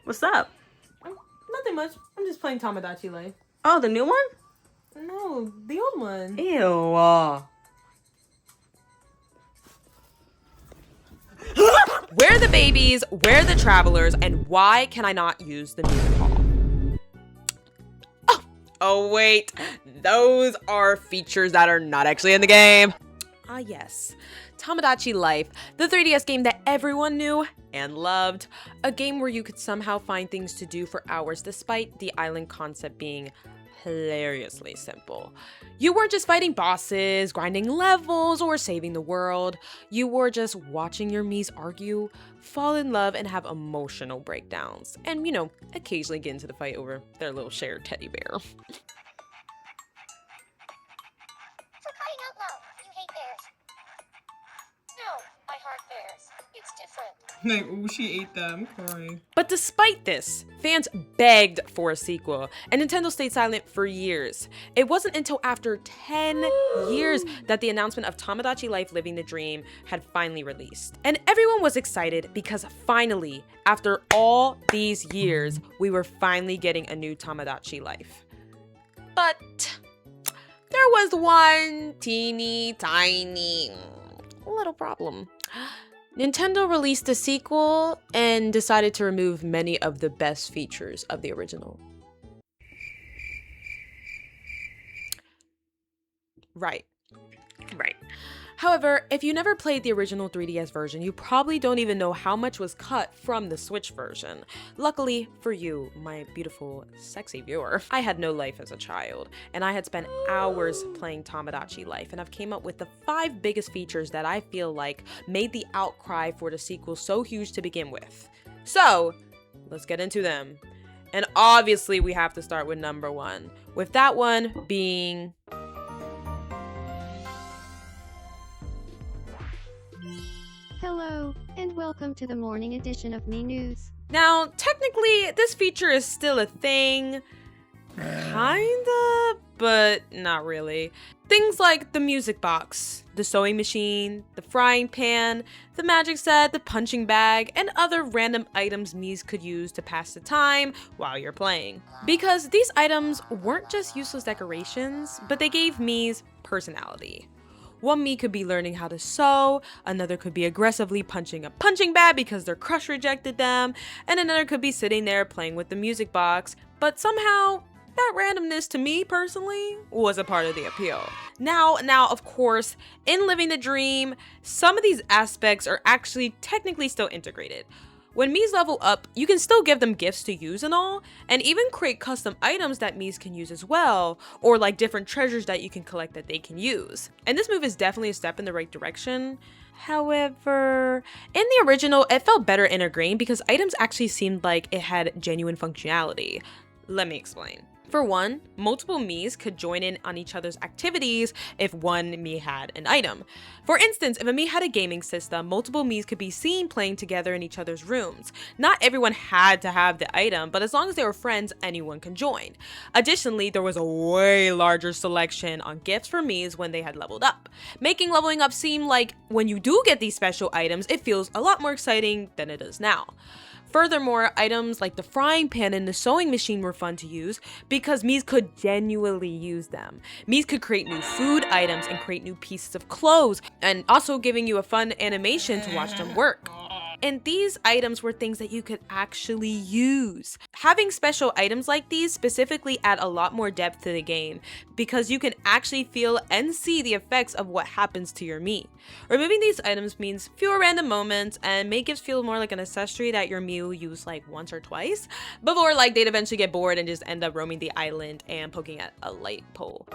What's up? Nothing much. I'm just playing Tomodachi Life. Oh, the new one? No, the old one. Ew. Where are the babies? Where are the travelers? And why can I not use the music hall? Oh wait, those are features that are not actually in the game. Ah yes, Tomodachi Life, the 3DS game that everyone knew and loved. A game where you could somehow find things to do for hours despite the island concept being hilariously simple. You weren't just fighting bosses, grinding levels, or saving the world. You were just watching your Miis argue, fall in love, and have emotional breakdowns. And, occasionally get into the fight over their little shared teddy bear. For crying out loud, you hate bears. No, I heart bears. It's different. Like, ooh, she ate them. Crying. But despite this, fans begged for a sequel, and Nintendo stayed silent for years. It wasn't until after 10 years that the announcement of Tomodachi Life Living the Dream had finally released. And everyone was excited because finally, after all these years, we were finally getting a new Tomodachi Life. But there was one teeny tiny little problem. Nintendo released a sequel and decided to remove many of the best features of the original. Right. However, if you never played the original 3DS version, you probably don't even know how much was cut from the Switch version. Luckily for you, my beautiful, sexy viewer, I had no life as a child, and I had spent hours playing Tomodachi Life, and I've came up with the 5 biggest features that I feel like made the outcry for the sequel so huge to begin with. So, let's get into them. And obviously, we have to start with number 1, with that one being Hello, and welcome to the morning edition of Me News. Now, technically, this feature is still a thing. Kinda, but not really. Things like the music box, the sewing machine, the frying pan, the magic set, the punching bag, and other random items Miis could use to pass the time while you're playing. Because these items weren't just useless decorations, but they gave Miis personality. One Mii could be learning how to sew, another could be aggressively punching a punching bag because their crush rejected them, and another could be sitting there playing with the music box, but somehow, that randomness to me personally was a part of the appeal. Now, of course, in Living the Dream, some of these aspects are actually technically still integrated. When Miis level up, you can still give them gifts to use and all, and even create custom items that Miis can use as well, or like different treasures that you can collect that they can use. And this move is definitely a step in the right direction. However, in the original, it felt better ingrained because items actually seemed like it had genuine functionality. Let me explain. For one, multiple Miis could join in on each other's activities if one Mii had an item. For instance, if a Mii had a gaming system, multiple Miis could be seen playing together in each other's rooms. Not everyone had to have the item, but as long as they were friends, anyone can join. Additionally, there was a way larger selection on gifts for Miis when they had leveled up, making leveling up seem like when you do get these special items, it feels a lot more exciting than it does now. Furthermore, items like the frying pan and the sewing machine were fun to use because Miis could genuinely use them. Miis could create new food items and create new pieces of clothes, and also giving you a fun animation to watch them work. And these items were things that you could actually use. Having special items like these specifically add a lot more depth to the game because you can actually feel and see the effects of what happens to your Mii. Removing these items means fewer random moments and make it feel more like an accessory that your Mii will use like once or twice before like they'd eventually get bored and just end up roaming the island and poking at a light pole.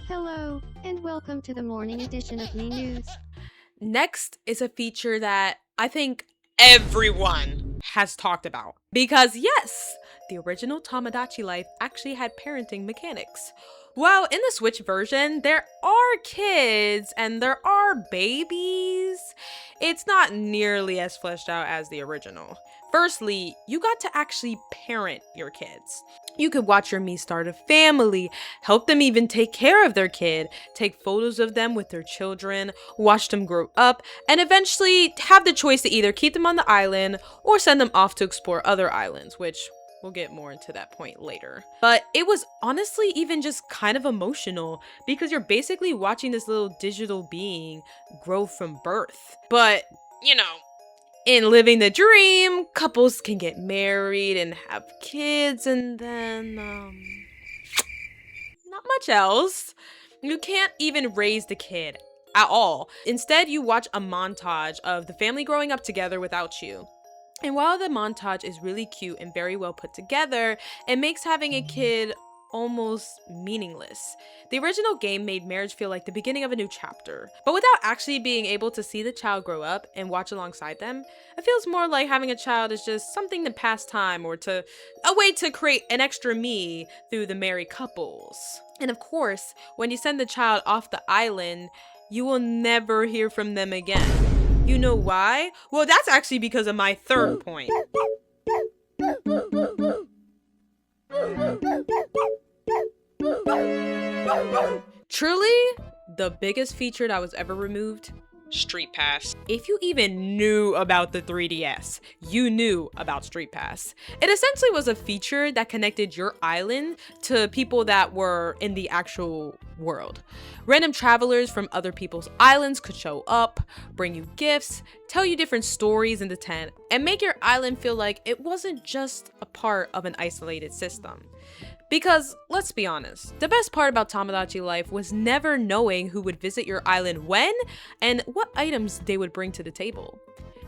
Hello, and welcome to the morning edition of Me News. Next is a feature that I think everyone has talked about. Because yes, the original Tomodachi Life actually had parenting mechanics. While in the Switch version, there are kids and there are babies, it's not nearly as fleshed out as the original. Firstly, you got to actually parent your kids. You could watch your Mii start a family, help them even take care of their kid, take photos of them with their children, watch them grow up, and eventually have the choice to either keep them on the island or send them off to explore other islands, which we'll get more into that point later. But it was honestly even just kind of emotional because you're basically watching this little digital being grow from birth. But, you know, in living the dream, couples can get married and have kids and then, not much else. You can't even raise the kid at all. Instead, you watch a montage of the family growing up together without you. And while the montage is really cute and very well put together, it makes having a kid almost meaningless. The original game made marriage feel like the beginning of a new chapter, but without actually being able to see the child grow up and watch alongside them, it feels more like having a child is just something to pass time or a way to create an extra me through the married couples. And of course, when you send the child off the island, you will never hear from them again. You know why? Well, that's actually because of my third point. Truly, the biggest feature that was ever removed, StreetPass. If you even knew about the 3DS, you knew about StreetPass. It essentially was a feature that connected your island to people that were in the actual world. Random travelers from other people's islands could show up, bring you gifts, tell you different stories in the tent, and make your island feel like it wasn't just a part of an isolated system. Because, let's be honest, the best part about Tomodachi Life was never knowing who would visit your island when and what items they would bring to the table.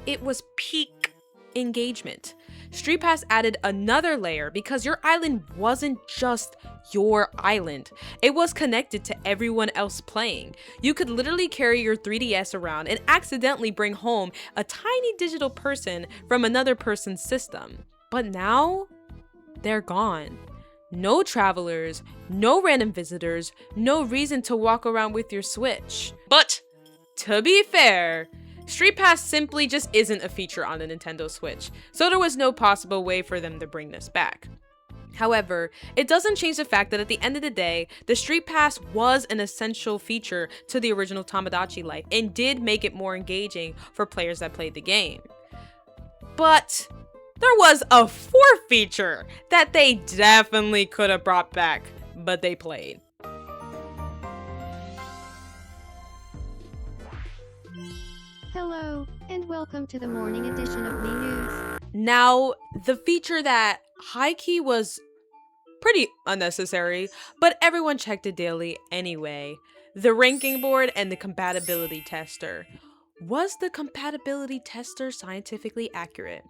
It was peak engagement. StreetPass added another layer because your island wasn't just your island. It was connected to everyone else playing. You could literally carry your 3DS around and accidentally bring home a tiny digital person from another person's system. But now, they're gone. No travelers, no random visitors, no reason to walk around with your Switch. But, to be fair, StreetPass simply just isn't a feature on the Nintendo Switch, so there was no possible way for them to bring this back. However, it doesn't change the fact that at the end of the day, the StreetPass was an essential feature to the original Tomodachi Life and did make it more engaging for players that played the game. But there was a fourth feature that they definitely could have brought back, but they played. Hello, and welcome to the morning edition of Me News. Now, the feature that high-key was pretty unnecessary, but everyone checked it daily anyway. The ranking board and the compatibility tester. Was the compatibility tester scientifically accurate?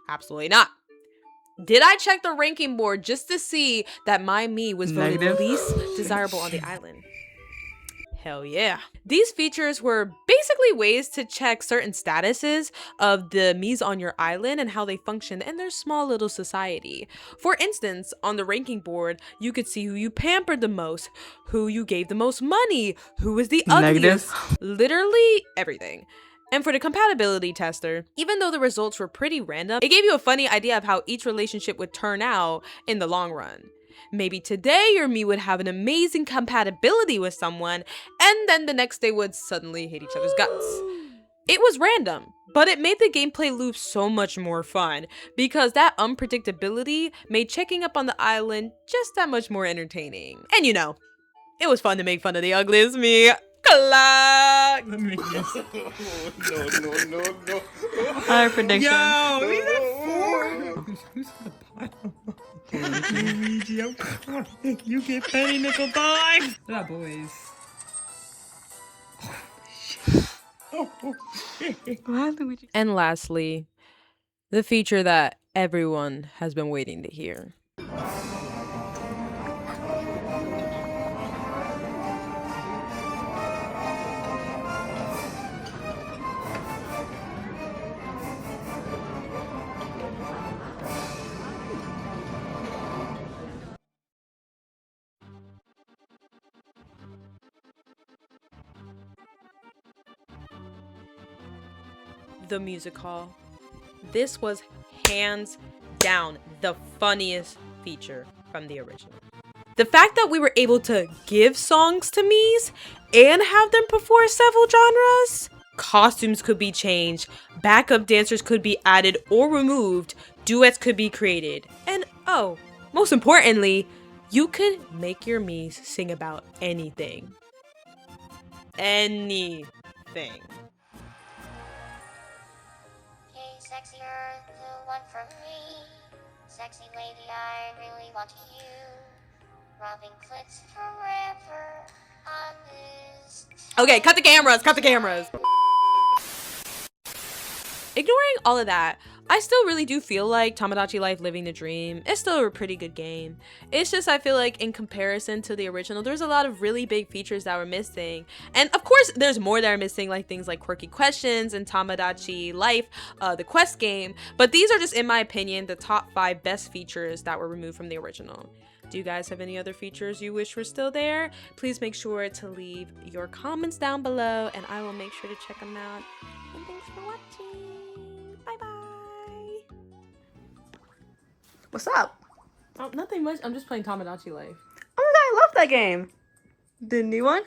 Absolutely not. Did I check the ranking board just to see that my Mii was voted least desirable on the island? Hell yeah. These features were basically ways to check certain statuses of the Miis on your island and how they function in their small little society. For instance, on the ranking board, you could see who you pampered the most, who you gave the most money, who was the ugliest, literally everything. And for the compatibility tester, even though the results were pretty random, it gave you a funny idea of how each relationship would turn out in the long run. Maybe today your Mii would have an amazing compatibility with someone, and then the next day would suddenly hate each other's guts. It was random, but it made the gameplay loop so much more fun, because that unpredictability made checking up on the island just that much more entertaining. And you know, it was fun to make fun of the ugliest Mii. Clack! Let me make this. No. Our prediction. Yo, we had 4. Who's at the bottom? Luigi, I'm coming. You get penny nickel dimes. What up, boys? And lastly, the feature that everyone has been waiting to hear. the music hall. This was hands down the funniest feature from the original. The fact that we were able to give songs to Mies and have them perform several genres, costumes could be changed, backup dancers could be added or removed, duets could be created, and oh, most importantly, you could make your Mies sing about anything. Anything. Hey, sexy, you're the one for me. Sexy lady, I really want you. Robbing clits forever on this. Okay, cut the cameras, cut the cameras. Ignoring all of that, I still really do feel like Tomodachi Life Living the Dream is still a pretty good game. It's just I feel like in comparison to the original, there's a lot of really big features that were missing. And of course, there's more that are missing, like things like quirky questions and Tomodachi Life, the quest game. But these are just, in my opinion, the top 5 best features that were removed from the original. Do you guys have any other features you wish were still there? Please make sure to leave your comments down below and I will make sure to check them out. And thanks for watching. Bye-bye. What's up? Oh, nothing much. I'm just playing Tomodachi Life. Oh my god, I love that game. The new one?